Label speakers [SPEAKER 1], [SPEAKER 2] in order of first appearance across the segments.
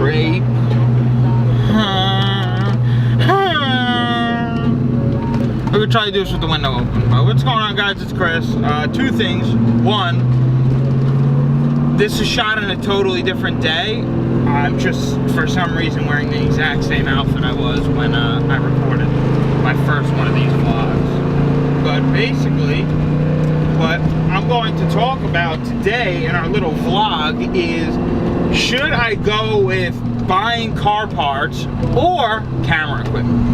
[SPEAKER 1] scrape. We're gonna try to do this with the window open. What's going on, guys? It's Chris. Two things. One, this is shot on a totally different day. I'm just, for some reason, wearing the exact same outfit I was when I recorded my first one of these vlogs. But basically, what I'm going to talk about today in our little vlog is, should I go with buying car parts or camera equipment?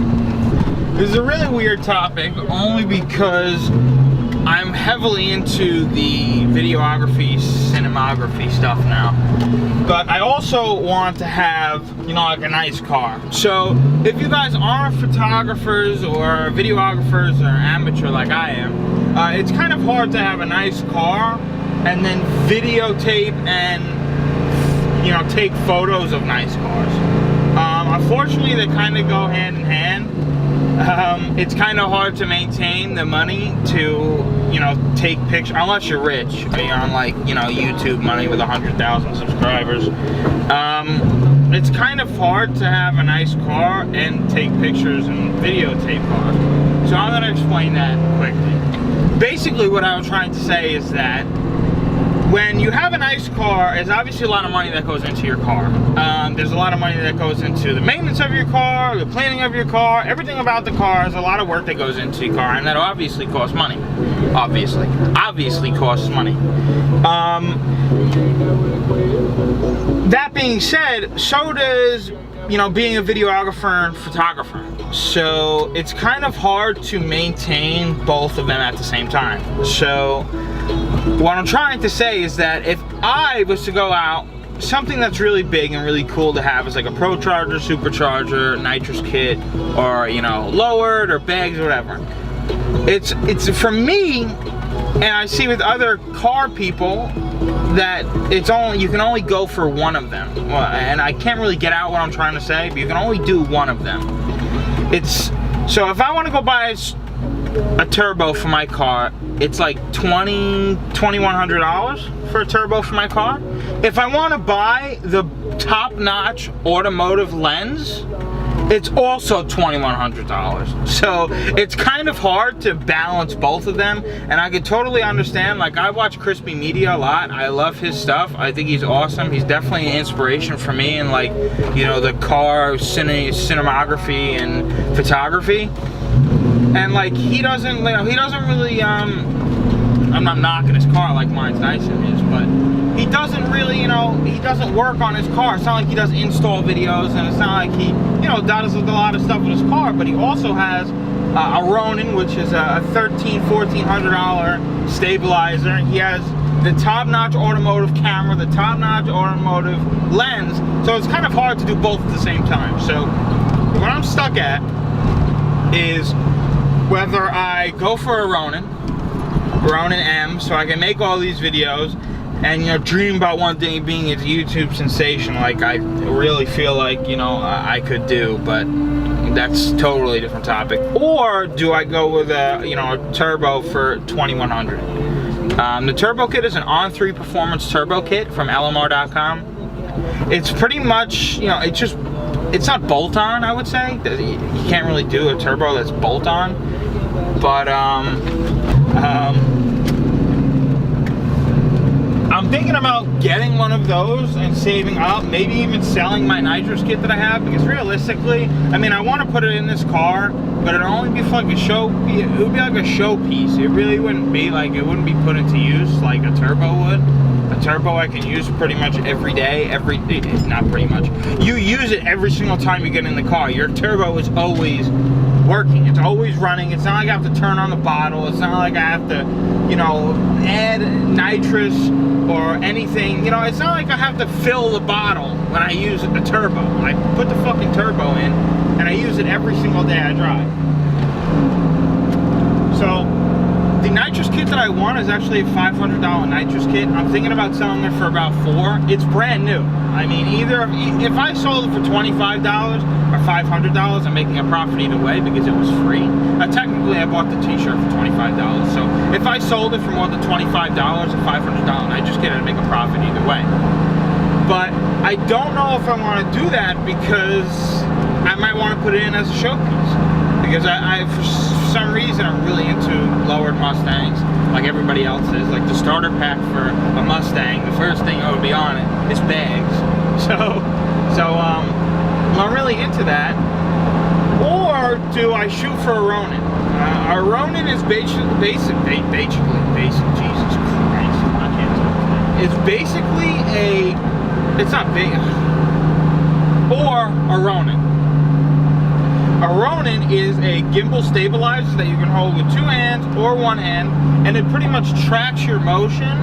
[SPEAKER 1] This is a really weird topic, only because I'm heavily into the videography, cinematography stuff now. But I also want to have, you know, like a nice car. So if you guys aren't photographers or videographers or amateur like I am, it's kind of hard to have a nice car and then videotape and, you know, take photos of nice cars. Unfortunately, they kind of go hand in hand. It's kind of hard to maintain the money to, you know, take pictures, unless you're rich, or you're on, like, you know, YouTube money with 100,000 subscribers. It's kind of hard to have a nice car and take pictures and videotape cars. So I'm going to explain that quickly. Basically, what I was trying to say is that when you have a nice car, there's obviously a lot of money that goes into your car. There's a lot of money that goes into the maintenance of your car, the cleaning of your car, everything about the car. There's a lot of work that goes into your car, and that obviously costs money. Obviously costs money. That being said, so does, you know, being a videographer and photographer. So it's kind of hard to maintain both of them at the same time. So what I'm trying to say is that if I was to go out, something that's really big and really cool to have is like a Pro Charger, Supercharger, nitrous kit, or, you know, lowered or bags or whatever. It's for me, and I see with other car people, that it's only, you can only go for one of them. Well, and I can't really get out what I'm trying to say, but you can only do one of them. So if I want to go buy a turbo for my car, it's like $2,100 for a turbo for my car. If I want to buy the top-notch automotive lens, it's also $2,100. So it's kind of hard to balance both of them, and I can totally understand. Like, I watch Crispy Media a lot. I love his stuff. I think he's awesome. He's definitely an inspiration for me in, like, you know, the car cinematography and photography. And like, he doesn't, you know, he doesn't really, I'm not knocking his car, like mine's nicer than his, but he doesn't really, you know, he doesn't work on his car. It's not like he does install videos, and it's not like he, you know, does a lot of stuff with his car, but he also has a Ronin, which is a $1,400 stabilizer. He has the top-notch automotive camera, the top-notch automotive lens, so it's kind of hard to do both at the same time. So what I'm stuck at is whether I go for a Ronin M, so I can make all these videos and, you know, dream about one day being a YouTube sensation, like I really feel like, you know, I could do, but that's totally a different topic. Or do I go with a, you know, a turbo for $2,100? The turbo kit is an On3 Performance turbo kit from LMR.com. It's pretty much, you know, it's not bolt-on, I would say. You can't really do a turbo that's bolt-on, but I'm thinking about getting one of those and saving up, maybe even selling my nitrous kit that I have, because realistically, I mean, I want to put it in this car, but it'll only be for like a show, it would be like a show piece. It really wouldn't be like, it wouldn't be put into use like a turbo would. A turbo I can use pretty much every day, not pretty much. You use it every single time you get in the car. Your turbo is always working. It's always running. It's not like I have to turn on the bottle. It's not like I have to, you know, add nitrous or anything. You know, it's not like I have to fill the bottle when I use the turbo. I put the fucking turbo in and I use it every single day I drive. So the nitrous kit that I want is actually a $500 nitrous kit. I'm thinking about selling it for about $400. It's brand new. I mean, either if I sold it for $25 or $500, I'm making a profit either way because it was free. Technically, I bought the t-shirt for $25. So if I sold it for more than $25 or $500 nitrous kit, I'd make a profit either way. But I don't know if I want to do that because I might want to put it in as a showpiece. Because I for some reason, I'm really into lowered Mustangs, like everybody else is. Like the starter pack for a Mustang, the first thing that would be on it is bags. So I'm really into that. Or do I shoot for a ronin? A ronin is basically, Jesus Christ, I can't talk. It's basically it's not big, or a ronin. A ronin is a gimbal stabilizer that you can hold with 2 hands or 1 hand, and it pretty much tracks your motion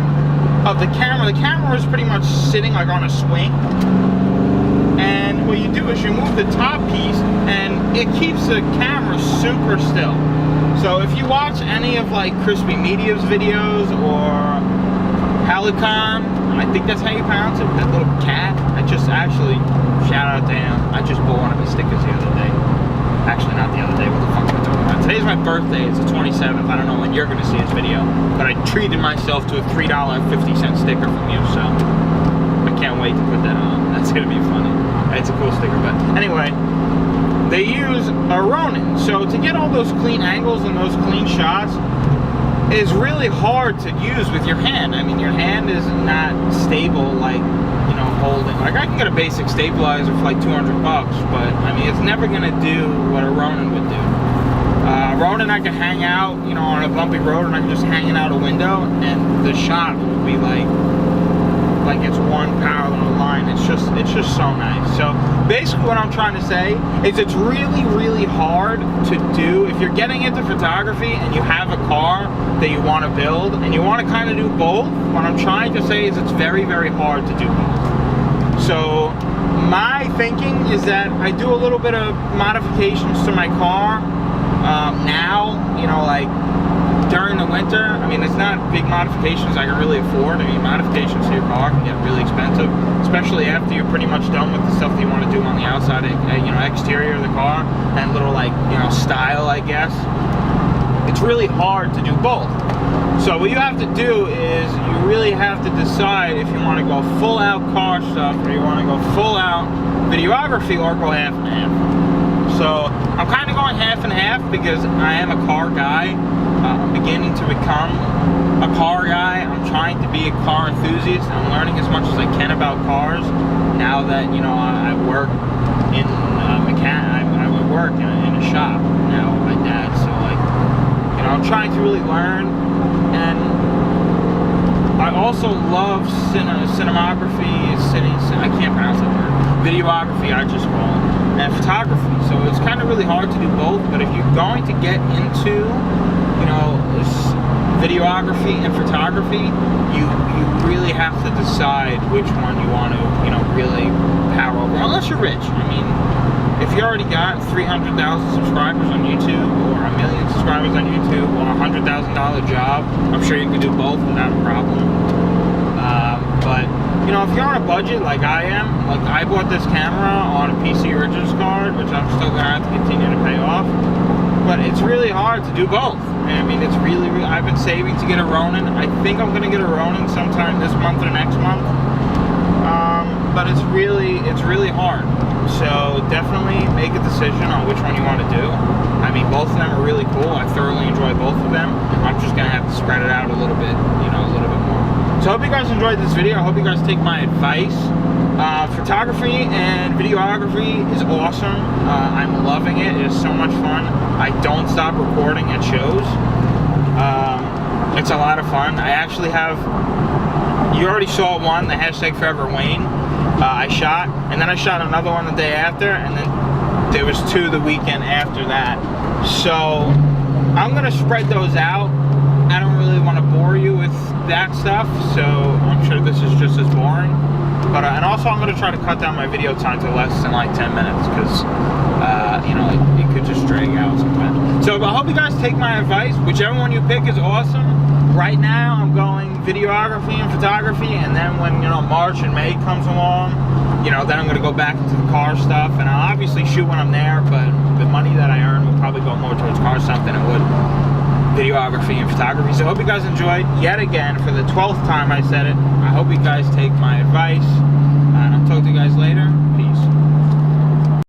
[SPEAKER 1] of the camera. The camera is pretty much sitting like on a swing, and what you do is you move the top piece and it keeps the camera super still. So if you watch any of like Crispy Media's videos or Helicon, I think that's how you pronounce it, that little cat. I just actually, shout out to him, I just bought one of his stickers the other day. Actually, not the other day, what the fuck am I talking about? Today's my birthday, it's the 27th, I don't know when you're gonna see this video, but I treated myself to a $3.50 sticker from you, so I can't wait to put that on. That's gonna be funny. It's a cool sticker, but anyway, they use a ronin. So to get all those clean angles and those clean shots is really hard to use with your hand. I mean, your hand is not stable like, you know, holding. Like I can get a basic stabilizer for like 200 bucks, but I mean, it's never gonna do what a ronin would do. Ronin, I can hang out, you know, on a bumpy road, and I can just hang it out a window, and the shot will be like it's one parallel line. It's just so nice. So basically what I'm trying to say is it's really hard to do if you're getting into photography and you have a car that you want to build and you want to kind of do both. What I'm trying to say is it's very hard to do both. So my thinking is that I do a little bit of modifications to my car now, you know, like during the winter. I mean, it's not big modifications I can really afford. I mean, modifications to your car can get really expensive, especially after you're pretty much done with the stuff that you want to do on the outside, you know, exterior of the car and little, like, you know, style, I guess. It's really hard to do both. So what you have to do is you really have to decide if you want to go full out car stuff or you want to go full out videography or go half and half. So I'm kind of going half and half because I am a car guy. I'm beginning to become a car guy. I'm trying to be a car enthusiast. I'm learning as much as I can about cars now that, you know, I work in I work in a shop now with my dad. So, like, you know, I'm trying to really learn. And I also love cinematography, I can't pronounce that word. Videography, I just call it, and photography. So it's kind of really hard to do both, but if you're going to get into, you know, videography and photography, you really have to decide which one you want to, you know, really power over. Unless you're rich. I mean, if you already got 300,000 subscribers on YouTube, or 1 million subscribers on YouTube, or a $100,000 job, I'm sure you can do both without a problem. But, you know, if you're on a budget like I am, like I bought this camera on a PC Originals card, which I'm still going to have to continue to pay off. But it's really hard to do both. I mean, it's really I've been saving to get a ronin. I think I'm going to get a ronin sometime this month or next month. But it's really hard. So definitely make a decision on which one you want to do. I mean, both of them are really cool. I thoroughly enjoy both of them. I'm just going to have to spread it out a little bit, you know, a little bit more. So I hope you guys enjoyed this video. I hope you guys take my advice. Photography and videography is awesome. I'm loving it. It is so much fun. I don't stop recording at shows. It's a lot of fun. I actually have, you already saw one, the hashtag Forever Wayne. I shot, and then I shot another one the day after, and then there was 2 the weekend after that. So I'm gonna spread those out. I don't really want to bore you with that stuff, so I'm sure this is just as boring. But and also I'm gonna try to cut down my video time to less than like 10 minutes because you know, it could just drag out sometimes. So I hope you guys take my advice. Whichever one you pick is awesome. Right now I'm going videography and photography, and then when, you know, March and May comes along, you know, then I'm gonna go back into the car stuff, and I'll obviously shoot when I'm there, but the money that I earn will probably go more towards car stuff than it would videography and photography. So I hope you guys enjoyed. Yet again, for the 12th time I said it, I hope you guys take my advice. Talk to you guys later.